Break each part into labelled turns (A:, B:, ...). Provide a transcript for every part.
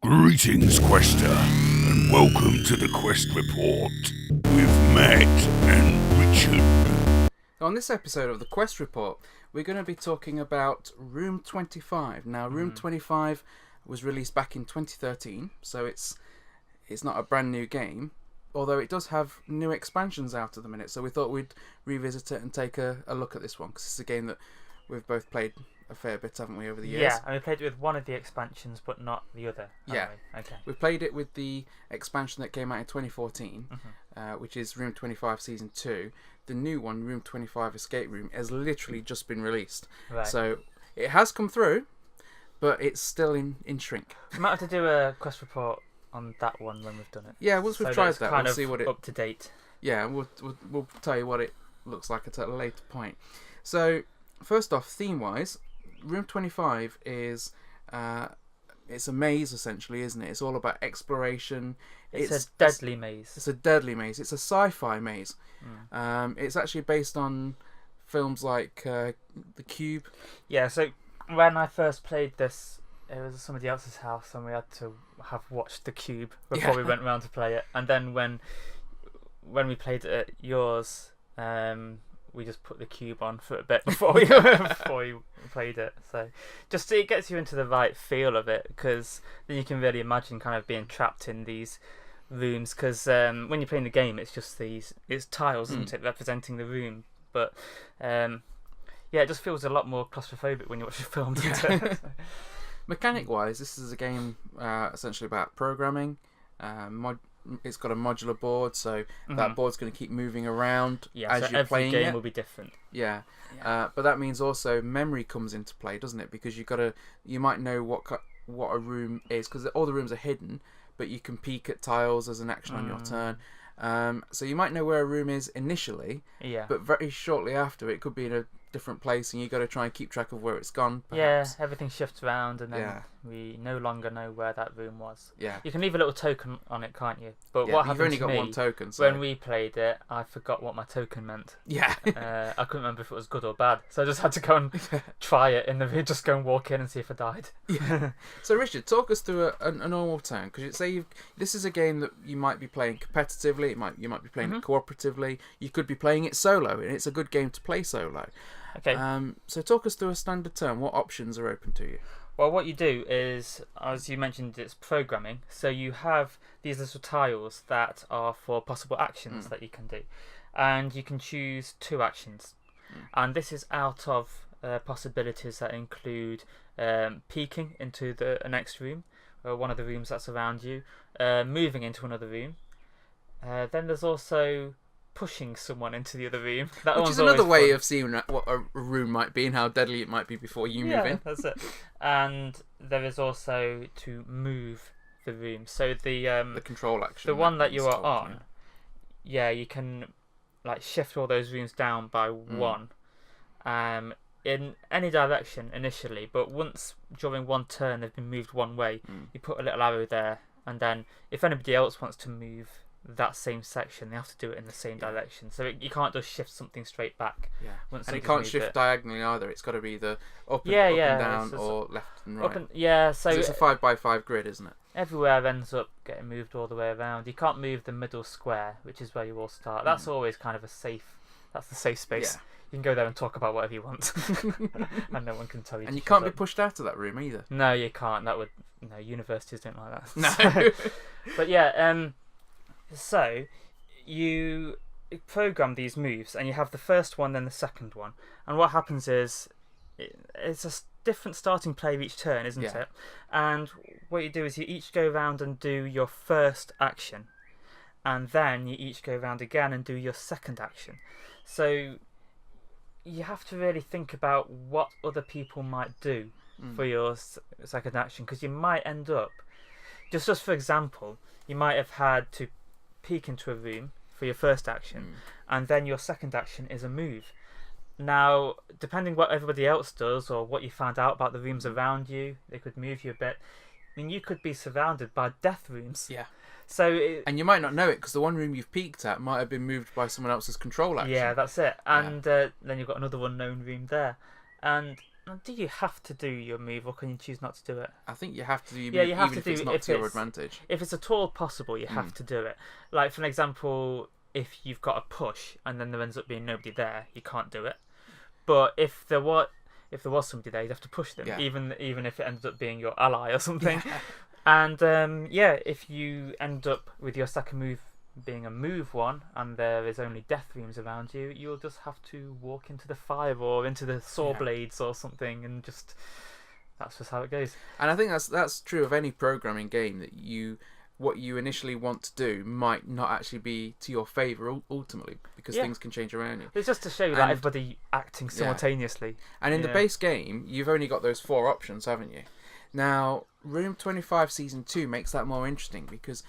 A: Greetings, Quester, and welcome to the Quest Report with Matt and Richard.
B: On this episode of the Quest Report, we're going to be talking about Room 25. Now, Room 25 was released back in 2013, so it's not a brand new game, although it does have new expansions out at the minute, so we thought we'd revisit it and take a look at this one, because it's a game that we've both played a fair bit, haven't we, over the years?
C: Yeah, and we played it with one of the expansions, but not the other.
B: Yeah.
C: We? Okay.
B: We played it with the expansion that came out in 2014, which is Room 25 Season 2. The new one, Room 25 Escape Room, has literally just been released.
C: Right.
B: So it has come through, but it's still in shrink.
C: We might have to do a quest report on that one when we've done it.
B: Yeah, once we've tried that, we'll see what it...
C: up to date.
B: Yeah, we'll tell you what it looks like at a later point. So, first off, theme-wise, Room 25 is... it's a maze, essentially, isn't it? It's all about exploration.
C: It's a deadly maze.
B: It's a deadly maze. It's a sci-fi maze. It's actually based on films like The Cube.
C: Yeah, so when I first played this, it was at somebody else's house, and we had to have watched The Cube before we went round to play it. And then when we played it at yours, we just put The Cube on for a bit before we played it. So just it gets you into the right feel of it, because then you can really imagine kind of being trapped in these rooms, because when you're playing the game, it's tiles, isn't it, representing the room. But yeah, it just feels a lot more claustrophobic when you watch the film, doesn't it?
B: Mechanic-wise, this is a game essentially about programming. It's got a modular board, so that board's going to keep moving around as you're playing it.
C: Every game will be different.
B: Yeah. But that means also memory comes into play, doesn't it? Because you might know what a room is, because all the rooms are hidden, but you can peek at tiles as an action on your turn. So you might know where a room is initially, but very shortly after, it could be in a different place, and you've got to try and keep track of where it's gone, perhaps.
C: Yeah, everything shifts around, and then we no longer know where that room was.
B: Yeah.
C: You can leave a little token on it, can't you? But what happened
B: you've only
C: to
B: got
C: me,
B: one token, so...
C: when we played it, I forgot what my token meant.
B: Yeah.
C: I couldn't remember if it was good or bad, so I just had to go and try it in the room, just go and walk in and see if I died.
B: Yeah. So Richard, talk us through a normal turn, because this is a game that you might be playing competitively, you might be playing it cooperatively, you could be playing it solo, and it's a good game to play solo.
C: Okay.
B: So talk us through a standard turn. What options are open to you?
C: Well, what you do is, as you mentioned, it's programming. So you have these little tiles that are for possible actions that you can do. And you can choose 2 actions. And this is out of possibilities that include peeking into the next room, or one of the rooms that's around you, moving into another room. Then there's also pushing someone into the other room.
B: Which is another way of seeing what a room might be and how deadly it might be before you move in.
C: That's it. And there is also to move the room. So the
B: control action.
C: the one that you are on, you can like shift all those rooms down by 1, in any direction initially. But once during one turn they've been moved one way, you put a little arrow there, and then if anybody else wants to move that same section, they have to do it in the same direction. So you can't just shift something straight back.
B: Yeah, and you can't shift diagonally either. It's got to be either up and down, or left and right.
C: So
B: it's a 5x5 grid, isn't it?
C: Everywhere ends up getting moved all the way around. You can't move the middle square, which is where you all start. That's always kind of that's the safe space. Yeah. You can go there and talk about whatever you want, and no one can tell you.
B: And you can't be pushed out of that room either.
C: No, you can't. Universities don't like that.
B: No.
C: But yeah, so you program these moves, and you have the first one, then the second one. And what happens is, it's a different starting player each turn, isn't it? And what you do is you each go around and do your first action, and then you each go around again and do your second action. So you have to really think about what other people might do for your second action, because you might end up, just for example, you might have had to peek into a room for your first action, and then your second action is a move. Now, depending what everybody else does or what you found out about the rooms around you, they could move you a bit. I mean, you could be surrounded by death rooms.
B: Yeah.
C: And
B: you might not know it, because the one room you've peeked at might have been moved by someone else's control action.
C: Yeah, that's it. And then you've got another unknown room there. And Do you have to do your move, or can you choose not to do it?
B: I think you have to do your
C: Yeah,
B: move,
C: you have
B: even
C: to
B: if
C: do
B: it's not
C: if
B: to your
C: it's-
B: advantage.
C: If it's at all possible, you have to do it. Like, for an example, if you've got a push and then there ends up being nobody there, you can't do it. But if there was somebody there, you'd have to push them,
B: Yeah.
C: even if it ended up being your ally or something. And if you end up with your second move being a move one, and there is only death rooms around you, you'll just have to walk into the fire or into the saw blades or something, and that's just how it goes.
B: And I think that's true of any programming game, that what you initially want to do might not actually be to your favour ultimately, because things can change around you.
C: It's just to show you that everybody acting simultaneously.
B: And in the base game, you've only got those 4 options, haven't you? Now, Room 25 Season 2 makes that more interesting, because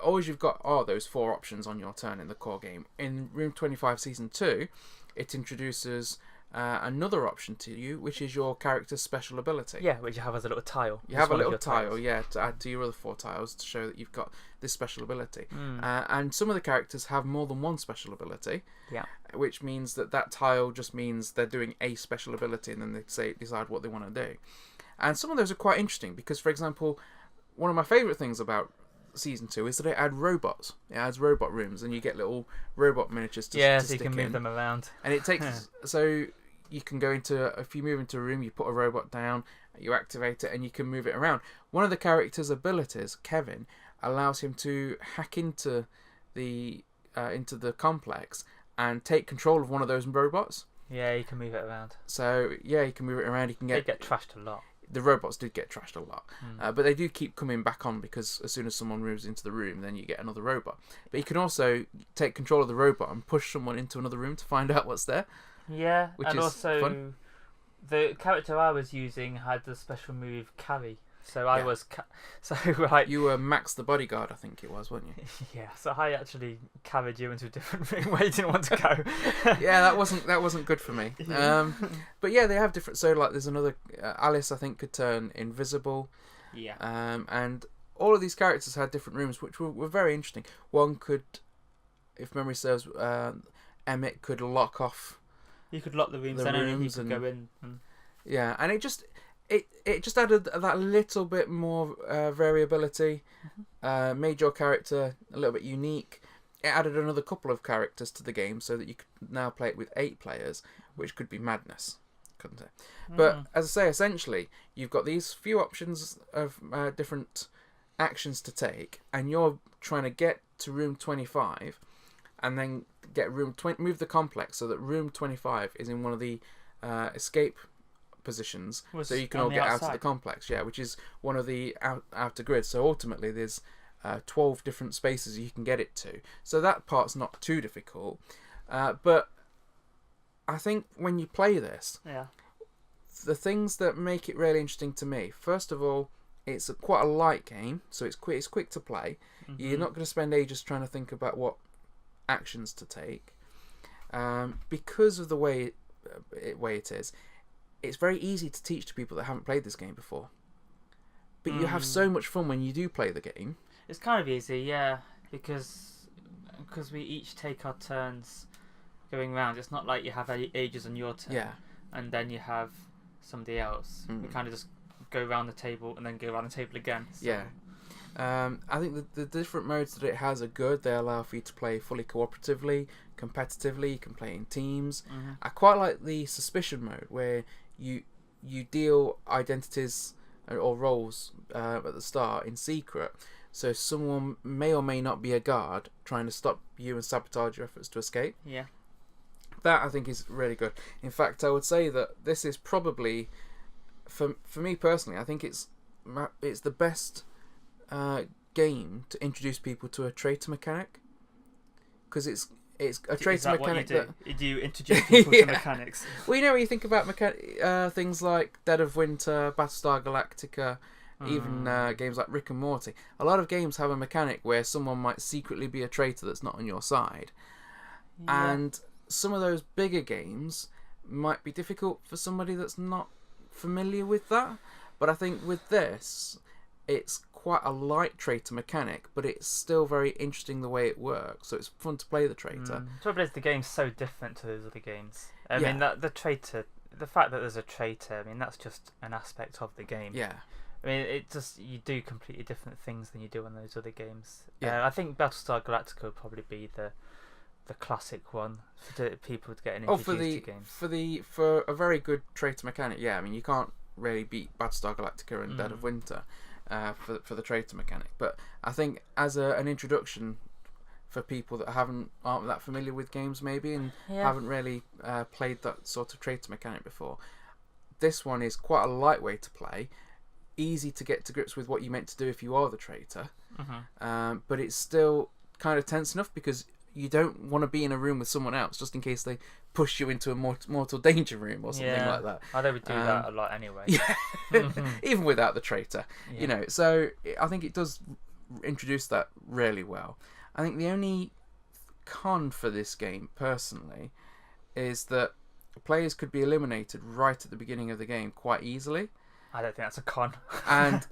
B: all you've got are those 4 options on your turn in the core game. In Room 25 Season 2, it introduces another option to you, which is your character's special ability.
C: Yeah, which you have as a little tile.
B: You have a little tile, to add to your other 4 tiles to show that you've got this special ability. And some of the characters have more than one special ability, which means that tile just means they're doing a special ability, and then they decide what they want to do. And some of those are quite interesting, because, for example, one of my favourite things about Season 2 is that it adds robots. It adds robot rooms, and you get little robot miniatures to
C: so
B: stick
C: you can move
B: in.
C: them around.
B: And it takes... So you can go if you move into a room, you put a robot down, you activate it, and you can move it around. One of the character's abilities, Kevin, allows him to hack into the complex and take control of one of those robots.
C: Yeah, you can move it around.
B: So, you can move it around. You can
C: They get trashed a lot.
B: The robots did get trashed a lot, but they do keep coming back on, because as soon as someone moves into the room, then you get another robot. But you can also take control of the robot and push someone into another room to find out what's there.
C: Yeah,
B: which
C: and
B: is
C: also
B: fun.
C: The character I was using had the special move carry. So I
B: Yeah.
C: was like
B: You were Max the bodyguard, I think it was, weren't you?
C: yeah. So I actually carried you into a different room where you didn't want to go.
B: Yeah, that wasn't good for me. But yeah, they have different. So like, there's another Alice, I think, could turn invisible.
C: Yeah.
B: And all of these characters had different rooms, which were very interesting. One could, if memory serves, Emmett could lock off.
C: You could lock the rooms,
B: The
C: and only he
B: rooms
C: could
B: and-
C: go in.
B: Yeah, and it just added that little bit more variability, made your character a little bit unique. It added another couple of characters to the game, so that you could now play it with 8 players, which could be madness, couldn't it? But as I say, essentially, you've got these few options of different actions to take, and you're trying to get to room 25, and then get move the complex so that room 25 is in one of the escape positions, so you can all get out of the complex, which is one of the outer grids. So ultimately there's 12 different spaces you can get it to, so that part's not too difficult, but I think when you play this, the things that make it really interesting to me, first of all, it's quite a light game, so it's quick to play. You're not going to spend ages trying to think about what actions to take, because of the way it is. It's very easy to teach to people that haven't played this game before, but you have so much fun when you do play the game.
C: It's kind of easy, yeah, because we each take our turns going round. It's not like you have ages on your turn, and then you have somebody else. We kind of just go around the table and then go around the table again. So.
B: I think the different modes that it has are good. They allow for you to play fully cooperatively, competitively. You can play in teams. I quite like the suspicion mode, where you deal identities or roles at the start in secret, so someone may or may not be a guard trying to stop you and sabotage your efforts to escape. That I think is really good. In fact, I would say that this is probably, for me personally, I think it's the best game to introduce people to a traitor mechanic, because it's a traitor mechanic
C: that you introduce people to mechanics.
B: Well, when you think about things like Dead of Winter, Battlestar Galactica, even games like Rick and Morty, a lot of games have a mechanic where someone might secretly be a traitor that's not on your side, and some of those bigger games might be difficult for somebody that's not familiar with that. But I think with this, it's quite a light traitor mechanic, but it's still very interesting the way it works, so it's fun to play the traitor.
C: The trouble is, the game's so different to those other games. I mean, the traitor the fact that there's a traitor, I mean, that's just an aspect of the game.
B: Yeah.
C: I mean, you do completely different things than you do on those other games.
B: Yeah.
C: I think Battlestar Galactica would probably be the classic one for people getting introduced to games.
B: For a very good traitor mechanic, yeah. I mean, you can't really beat Battlestar Galactica and Dead of Winter for the traitor mechanic. But I think as an introduction for people that aren't that familiar with games maybe and haven't really played that sort of traitor mechanic before, this one is quite a light way to play, easy to get to grips with what you meant to do if you are the traitor, but it's still kind of tense enough because you don't want to be in a room with someone else just in case they push you into a mortal danger room or something like that.
C: I know we do that a lot anyway.
B: Yeah, even without the traitor, you know. So I think it does introduce that really well. I think the only con for this game, personally, is that players could be eliminated right at the beginning of the game quite easily.
C: I don't think that's a con.
B: And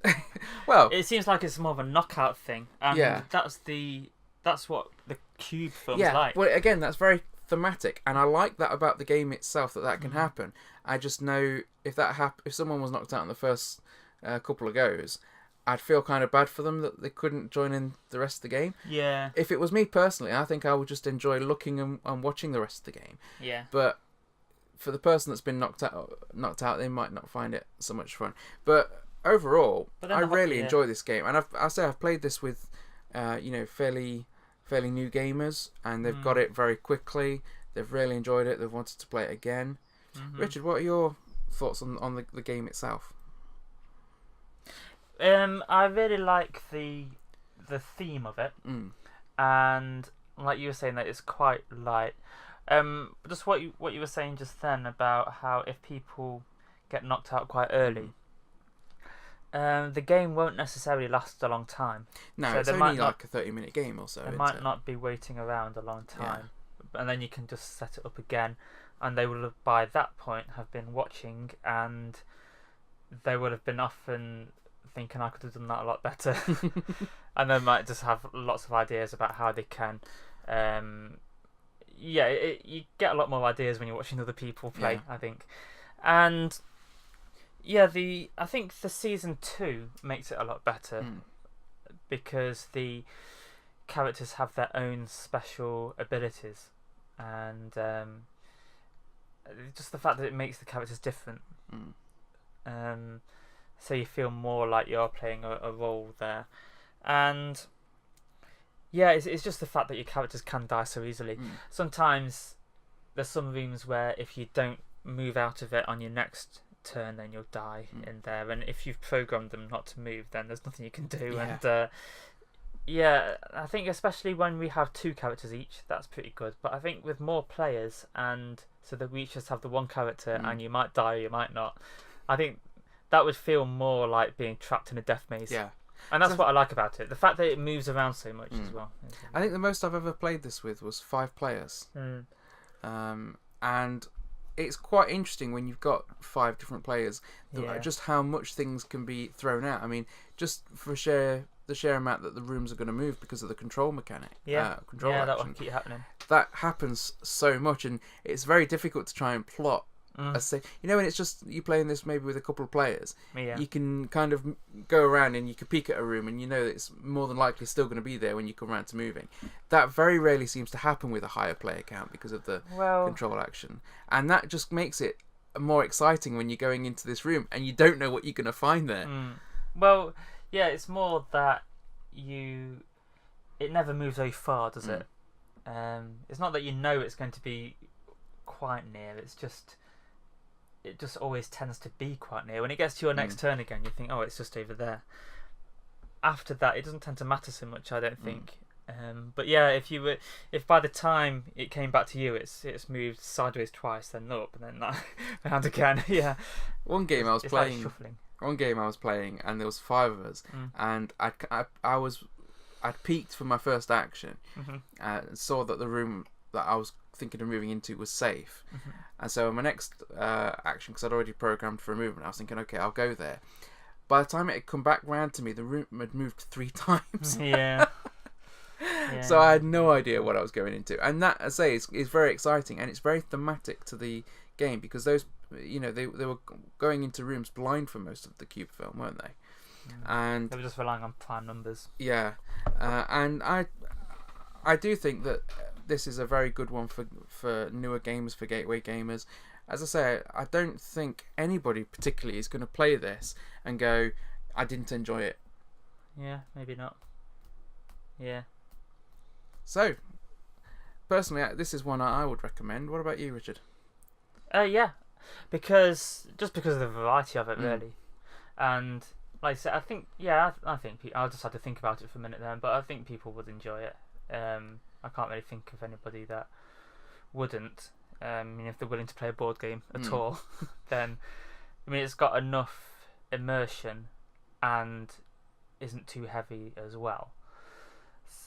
B: well,
C: it seems like it's more of a knockout thing. And that's what the Cube film's like.
B: Well, again, that's very thematic, and I like that about the game itself, that can happen. I just know if someone was knocked out in the first couple of goes, I'd feel kind of bad for them that they couldn't join in the rest of the game.
C: Yeah.
B: If it was me personally, I think I would just enjoy looking and watching the rest of the game.
C: Yeah.
B: But for the person that's been knocked out, they might not find it so much fun. But overall, I really enjoy this game, and I've played this with, fairly new gamers, and they've got it very quickly. They've really enjoyed it. They've wanted to play it again. Richard, what are your thoughts on the game itself?
C: I really like the theme of it, and like you were saying, that it's quite light. Just what you were saying just then about how if people get knocked out quite early, the game won't necessarily last a long time.
B: No,
C: so
B: it's only like a 30-minute game or so.
C: They might not be waiting around a long time, and then you can just set it up again, and they will have, by that point, have been watching, and they would have been often thinking, I could have done that a lot better. And they might just have lots of ideas about how they can. You get a lot more ideas when you're watching other people play, I think. And I think the season 2 makes it a lot better because the characters have their own special abilities, and just the fact that it makes the characters different. So you feel more like you're playing a role there, and it's just the fact that your characters can die so easily. Sometimes there's some rooms where if you don't move out of it on your next turn, then you'll die in there, and if you've programmed them not to move, then there's nothing you can do. And I think especially when we have 2 characters each, that's pretty good. But I think with more players, and so that we each just have the one character, and you might die or you might not, I think that would feel more like being trapped in a death maze. Yeah. And that's what I like about it. The fact that it moves around so much as well.
B: I think the most I've ever played this with was 5 players. And it's quite interesting when you've got 5 different players, just how much things can be thrown out. I mean, just for the sheer amount that the rooms are going to move because of the control mechanic. Control action.
C: That will keep happening.
B: That happens so much, and it's very difficult to try and plot. When it's just you playing this maybe with a couple of players, you can kind of go around and you can peek at a room and you know that it's more than likely still going to be there when you come around to moving. That very rarely seems to happen with a higher player count because of the control action, and that just makes it more exciting when you're going into this room and you don't know what you're going to find there.
C: Well, it's more that it never moves very far, does it? It's not that you know it's going to be quite near, it's just it just always tends to be quite near. When it gets to your next turn again, you think, oh, it's just over there. After that, it doesn't tend to matter so much, I don't think. But if by the time it came back to you, it's moved sideways twice, then up, and then around again.
B: One game I was playing.
C: Like shuffling.
B: One game I was playing, and there was 5 of us, and I'd peeked for my first action, saw that the room that I was thinking of moving into was safe, and so my next action, because I'd already programmed for a movement, I was thinking, okay, I'll go there. By the time it had come back round to me, the room had moved 3 times. So I had no idea what I was going into, and that, as I say, is very exciting, and it's very thematic to the game, because those you know, they were going into rooms blind for most of the Cube film, weren't they? And
C: they were just relying on prime numbers.
B: Yeah, and I do think that this is a very good one for newer gamers, for gateway gamers. As I say, I don't think anybody particularly is going to play this and go, I didn't enjoy it.
C: Yeah, maybe not. Yeah.
B: So, personally, this is one I would recommend. What about you, Richard?
C: Yeah, because of the variety of it, really. And like I said, I think I'll just have to think about it for a minute then, but I think people would enjoy it. I can't really think of anybody that wouldn't. If they're willing to play a board game at all, then it's got enough immersion and isn't too heavy as well.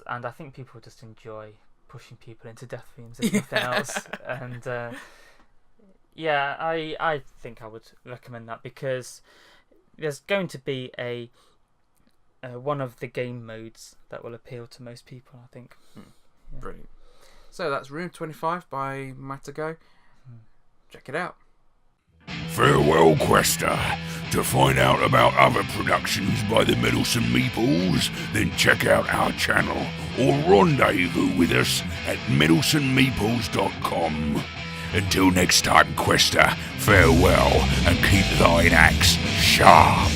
C: And I think people just enjoy pushing people into death themes if nothing else. And I think I would recommend that, because there's going to be a one of the game modes that will appeal to most people, I think. Yeah.
B: Brilliant. So that's Room 25 by Matagot. Check it out.
A: Farewell, Quester. To find out about other productions by the Meddlesome Meeples, then check out our channel or rendezvous with us at meddlesomemeeples.com. Until next time, Quester, farewell and keep thine axe sharp.